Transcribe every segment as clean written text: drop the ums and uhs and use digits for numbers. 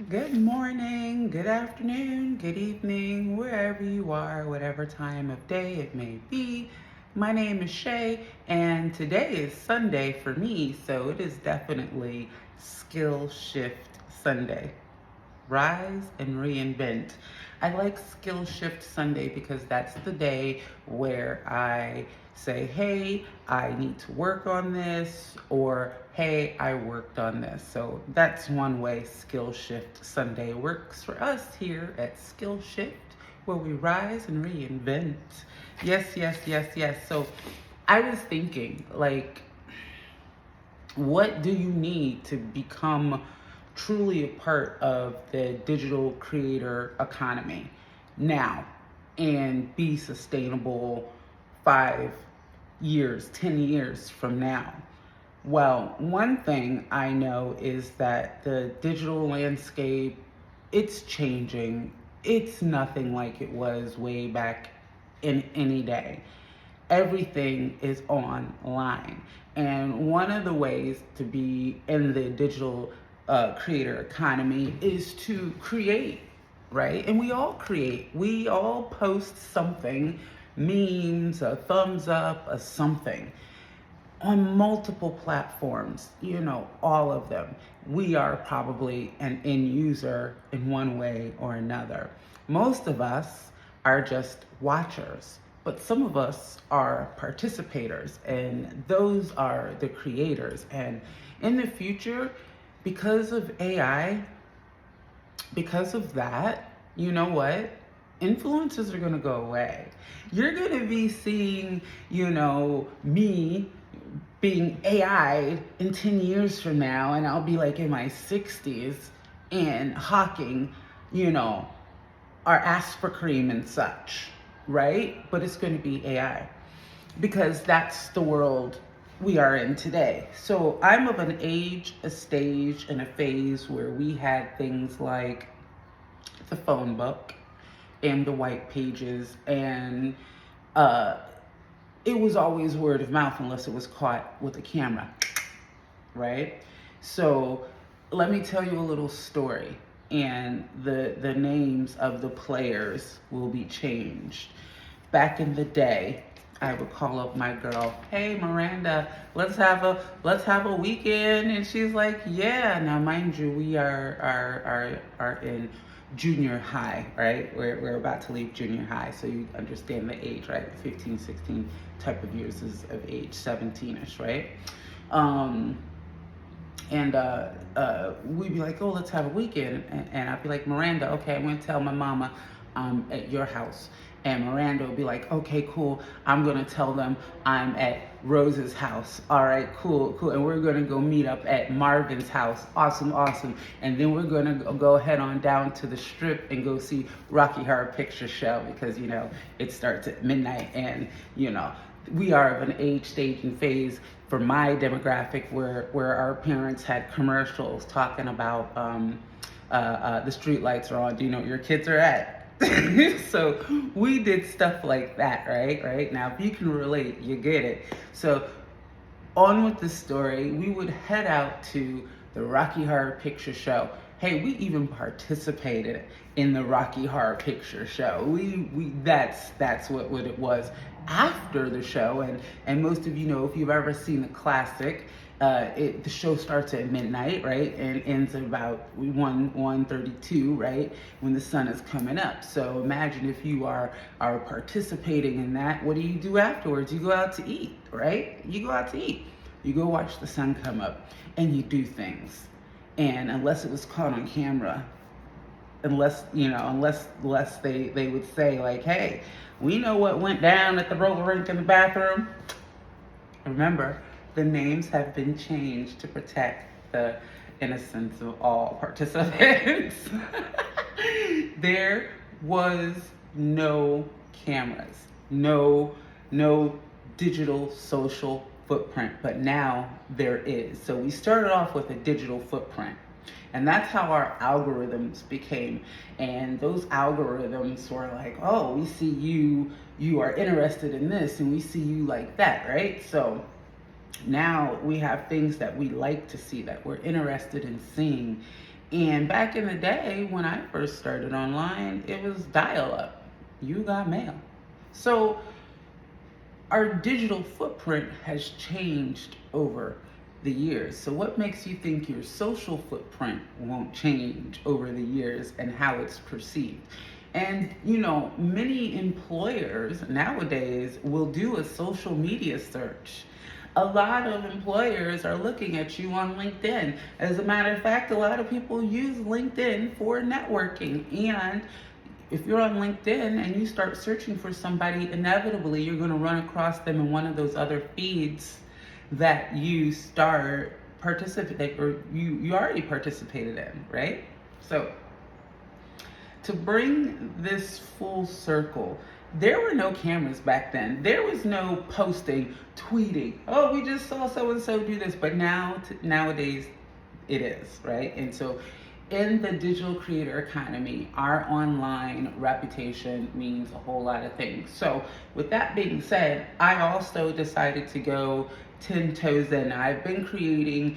Good morning, good afternoon, good evening, wherever you are, whatever time of day it may be. My name is Shay, and today is Sunday for me, so it is definitely Skill Shift Sunday. Rise and reinvent. I like Skill Shift Sunday because that's the day where I say, hey, I need to work on this, or hey, I worked on this. So that's one way Skill Shift Sunday works for us here at Skill Shift, where we rise and reinvent. Yes, yes, yes, yes. So I was thinking, like, what do you need to become truly a part of the digital creator economy now and be sustainable 5 years, 10 years from now? Well, one thing I know is that the digital landscape, it's changing. It's nothing like it was way back in any day. Everything is online. And one of the ways to be in the digital creator economy is to create, right? And we all create, we all post something, memes, a thumbs up, a something on multiple platforms, all of them. We are probably an end user in one way or another. Most of us are just watchers, but some of us are participators, and those are the creators. And in the future, because of AI, because of that, you know what? Influences are going to go away. You're going to be seeing, me being AI in 10 years from now, and I'll be like in my 60s and hawking, you know, our Aspercream and such, right? But it's going to be AI because that's the world we are in today. So I'm of an age, a stage, and a phase where we had things like the phone book and the white pages, and uh, it was always word of mouth unless it was caught with a camera, right? So let me tell you a little story, and the names of the players will be changed. Back in the day, I would call up my girl, hey Miranda, let's have a weekend, and she's like, yeah. Now mind you, we are in junior high, right? We're about to leave junior high, so you understand the age, right? 15, 16 type of years is of age, 17ish, right? Um, and we'd be like, oh, let's have a weekend. And I'd be like, Miranda, okay, I'm going to tell my mama I'm at your house. And Miranda would be like, okay, cool. I'm going to tell them I'm at Rose's house. All right, cool, cool. And we're going to go meet up at Marvin's house. Awesome, awesome. And then we're going to go head on down to the strip and go see Rocky Horror Picture Show because, it starts at midnight. And, we are of an age, stage, and phase for my demographic where our parents had commercials talking about the street lights are on. Do you know what your kids are at? So we did stuff like that, right? Now, if you can relate, you get it. So on with the story, we would head out to the Rocky Horror Picture Show. Hey, we even participated in the Rocky Horror Picture Show. We that's what it was after the show, and most of you know if you've ever seen the classic. The show starts at midnight, right, and ends at about 1:32, right, when the sun is coming up. So imagine if you are participating in that. What do you do afterwards? You go out to eat, right? You go out to eat. You go watch the sun come up, and you do things. And unless it was caught on camera, unless they would say like, hey, we know what went down at the roller rink in the bathroom. Remember, the names have been changed to protect the innocence of all participants. There was no cameras, no digital social footprint, but now there is. So we started off with a digital footprint. And that's how our algorithms became. And those algorithms were like, oh, we see you are interested in this, and we see you like that, right? So now we have things that we like to see, that we're interested in seeing. And back in the day when I first started online, it was dial up. You got mail. So our digital footprint has changed over the years. So, what makes you think your social footprint won't change over the years and how it's perceived? And many employers nowadays will do a social media search. A lot of employers are looking at you on LinkedIn. As a matter of fact, a lot of people use LinkedIn for networking. And if you're on LinkedIn and you start searching for somebody, inevitably you're going to run across them in one of those other feeds that you start participating or you already participated in, right? So to bring this full circle, there were no cameras back then. There was no posting, tweeting. Oh, we just saw so and so do this. But nowadays, it is, right? And so, in the digital creator economy, our online reputation means a whole lot of things. So, with that being said, I also decided to go 10 toes in. I've been creating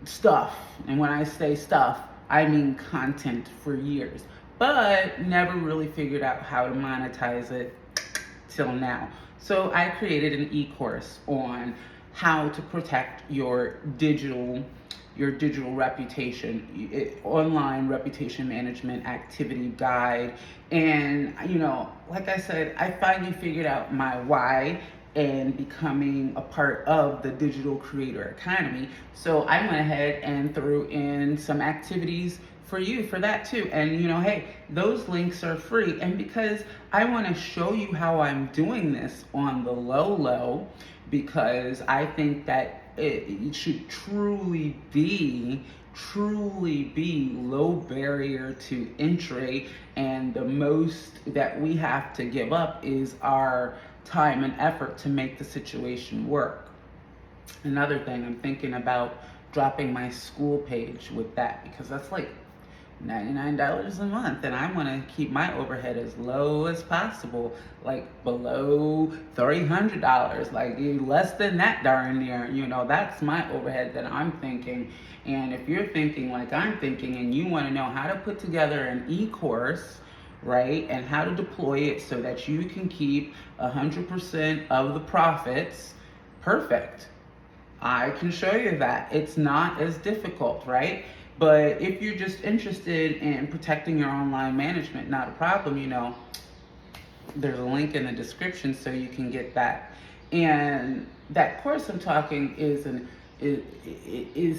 stuff, and when I say stuff, I mean content for years, but never really figured out how to monetize it till now. So I created an e-course on how to protect your digital reputation, online reputation management activity guide. And like I said, I finally figured out my why and becoming a part of the digital creator economy. So I went ahead and threw in some activities for you for that too. And hey, those links are free. And because I want to show you how I'm doing this on the low, because I think that it should truly be low barrier to entry, and the most that we have to give up is our time and effort to make the situation work. Another thing, I'm thinking about dropping my Skool page with that, because that's like $99 a month, and I want to keep my overhead as low as possible, like below $300, like less than that darn near. That's my overhead that I'm thinking. And if you're thinking like I'm thinking and you want to know how to put together an e-course, right, and how to deploy it so that you can keep 100% of the profits, perfect. I can show you that. It's not as difficult, right? But if you're just interested in protecting your online management, not a problem, there's a link in the description so you can get that. And that course I'm talking is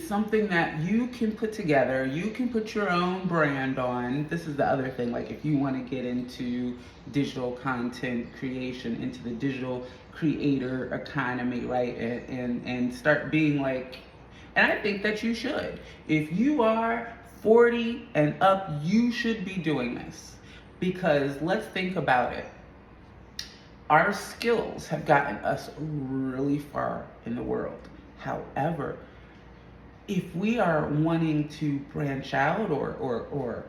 something that you can put together. You can put your own brand on. This is the other thing, like if you want to get into digital content creation, into the digital creator economy, right? And start being like, and I think that you should. If you are 40 and up, you should be doing this. Because let's think about it. Our skills have gotten us really far in the world. However, if we are wanting to branch out or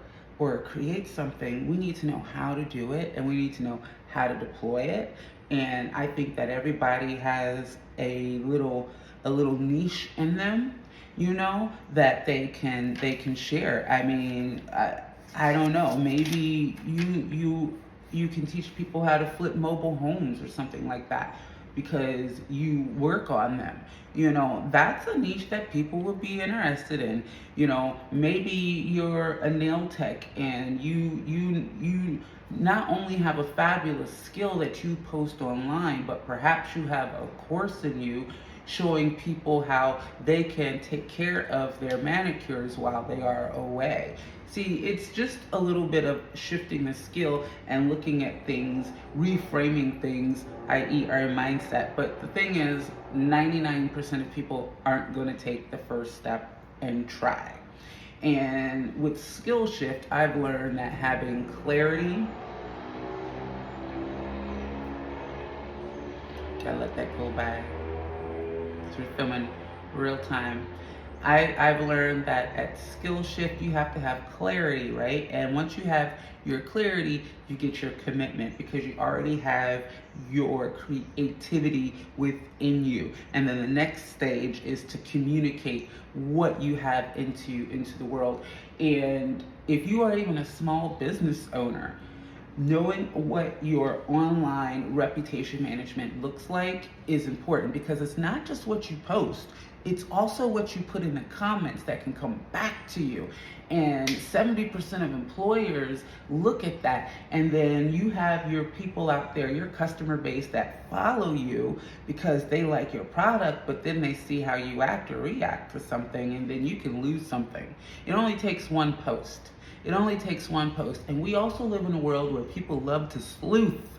create something, we need to know how to do it, and we need to know how to deploy it. And I think that everybody has a little niche in them, that they can share. I mean, I don't know. Maybe you can teach people how to flip mobile homes or something like that, because you work on them. That's a niche that people would be interested in. Maybe you're a nail tech and you not only have a fabulous skill that you post online, but perhaps you have a course in you showing people how they can take care of their manicures while they are away. See, it's just a little bit of shifting the skill and looking at things, reframing things, i.e. our mindset. But the thing is, 99% of people aren't going to take the first step and try. And with SkillShift, I've learned that having clarity, gotta let that go by. We're filming real time. I've learned that at SkillShift you have to have clarity, right? And once you have your clarity, you get your commitment because you already have your creativity within you. And then the next stage is to communicate what you have into the world. And if you are even a small business owner, knowing what your online reputation management looks like is important because it's not just what you post, it's also what you put in the comments that can come back to you. And 70% of employers look at that, and then you have your people out there, your customer base that follow you because they like your product, but then they see how you act or react to something, and then you can lose something. It only takes one post. It only takes one post. And we also live in a world where people love to sleuth.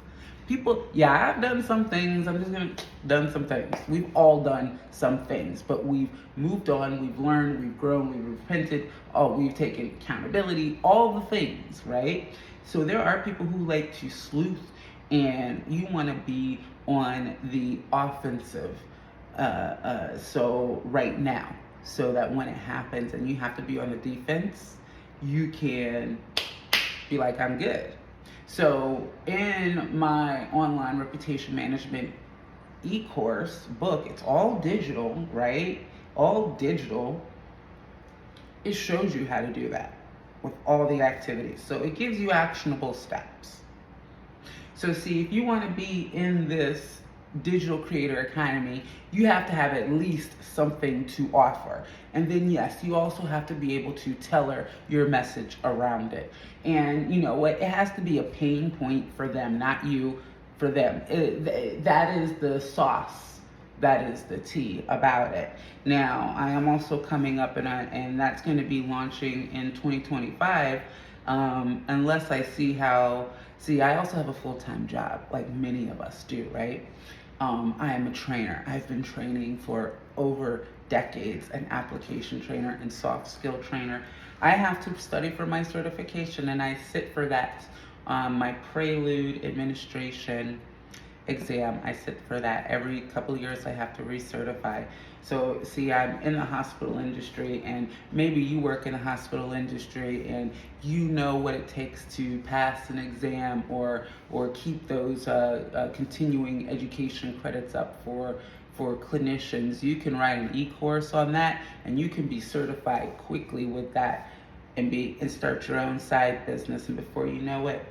People, yeah, I've done some things. I'm just gonna done some things. We've all done some things, but we've moved on, we've learned, we've grown, we've repented, we've taken accountability, all the things, right? So there are people who like to sleuth, and you want to be on the offensive. So right now, so that when it happens and you have to be on the defense, you can be like, I'm good. So in my online reputation management e-course book, it's all digital, right? All digital. It shows you how to do that with all the activities. So it gives you actionable steps. So see, if you want to be in this digital creator economy, you have to have at least something to offer. And then yes, you also have to be able to tailor your message around it. And you know what? It has to be a pain point for them, not you for them. That is the sauce. That is the tea about it. Now, I am also coming up, and that's going to be launching in 2025, unless I see how. See, I also have a full-time job, like many of us do, right? I am a trainer. I've been training for over decades, an application trainer and soft skill trainer. I have to study for my certification, and I sit for that. My Prelude Administration exam, I sit for that. Every couple of years I have to recertify. So see, I'm in the hospital industry, and maybe you work in the hospital industry and you know what it takes to pass an exam or keep those continuing education credits up for clinicians. You can write an e-course on that, and you can be certified quickly with that and start your own side business, and before you know it,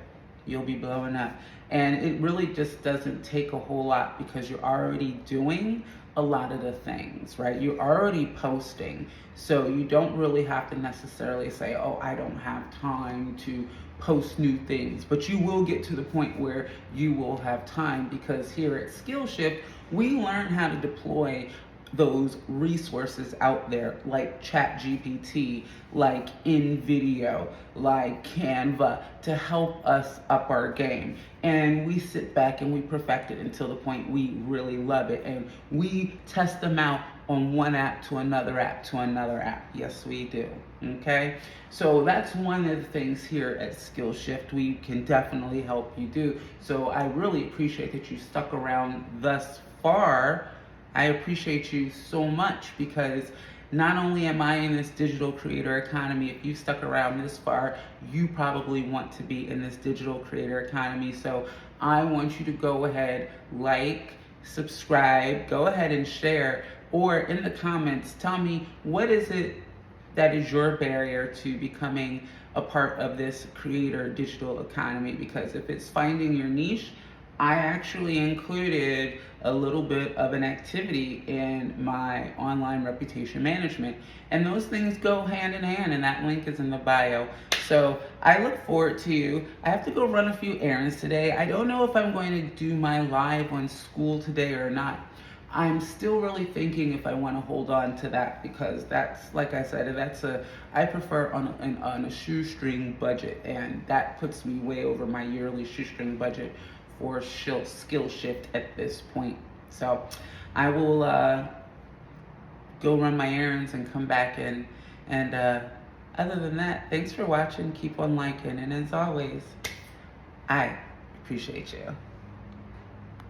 you'll be blowing up. And it really just doesn't take a whole lot because you're already doing a lot of the things, right? You're already posting. So you don't really have to necessarily say, oh, I don't have time to post new things. But you will get to the point where you will have time, because here at SkillShift, we learn how to deploy those resources out there like ChatGPT, like InVideo, like Canva, to help us up our game. And we sit back and we perfect it until the point we really love it. And we test them out on one app to another app to another app. Yes, we do. Okay? So that's one of the things here at SkillShift we can definitely help you do. So I really appreciate that you stuck around thus far. I appreciate you so much, because not only am I in this digital creator economy, if you stuck around this far, you probably want to be in this digital creator economy. So I want you to go ahead, like, subscribe, go ahead and share, or in the comments, tell me what is it that is your barrier to becoming a part of this creator digital economy. Because if it's finding your niche, I actually included a little bit of an activity in my online reputation management, and those things go hand in hand, and that link is in the bio. So I look forward to, I have to go run a few errands today. I don't know if I'm going to do my live on Skool today or not. I'm still really thinking if I want to hold on to that, because that's, like I said, I prefer on a shoestring budget, and that puts me way over my yearly shoestring budget for SkillShift at this point. So I will go run my errands and come back in. And other than that, thanks for watching. Keep on liking. And as always, I appreciate you.